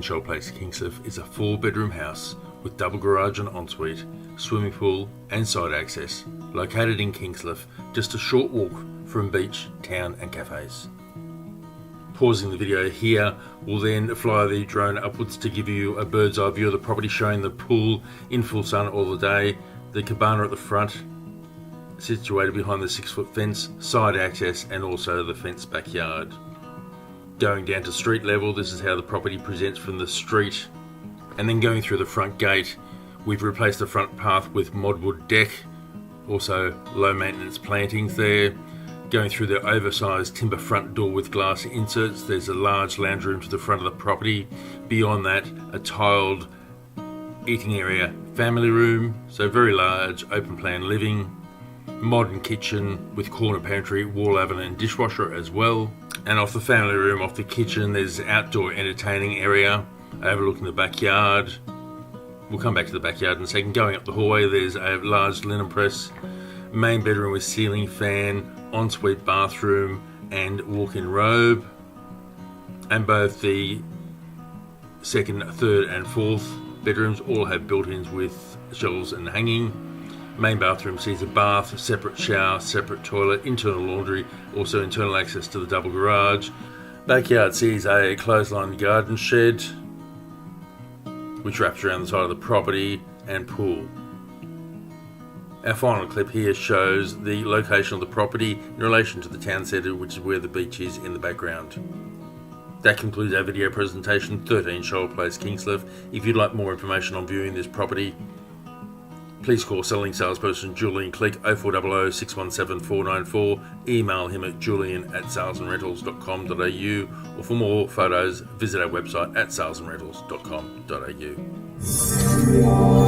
Shoal Place, Kingscliff is a 4-bedroom house with double garage and ensuite, swimming pool and side access, located in Kingscliff, just a short walk from beach, town and cafes. Pausing the video here, we'll then fly the drone upwards to give you a bird's eye view of the property, showing the pool in full sun all the day, the cabana at the front, situated behind the 6-foot fence, side access and also the fenced backyard. Going down to street level, this is how the property presents from the street. And then going through the front gate, we've replaced the front path with modwood deck, also low maintenance plantings there. Going through the oversized timber front door with glass inserts, there's a large lounge room to the front of the property. Beyond that, a tiled eating area, family room, so very large, open plan living. Modern kitchen with corner pantry, wall oven and dishwasher as well. And off the family room, off the kitchen, there's outdoor entertaining area overlooking the backyard. We'll come back to the backyard in a second. Going up the hallway, there's a large linen press, main bedroom with ceiling fan, ensuite bathroom and walk-in robe. And both the second, third and fourth bedrooms all have built-ins with shelves and hanging. Main bathroom sees a bath, separate shower, separate toilet, internal laundry, also internal access to the double garage. Backyard sees a clothesline garden shed, which wraps around the side of the property, and pool. Our final clip here shows the location of the property in relation to the town centre, which is where the beach is in the background. That concludes our video presentation, 13 Shoal Place, Kingscliff. If you'd like more information on viewing this property, please call selling salesperson Julian Cleak 0400 617 494. Email him at julian@salesandrentals.com.au, or for more photos, visit our website at salesandrentals.com.au.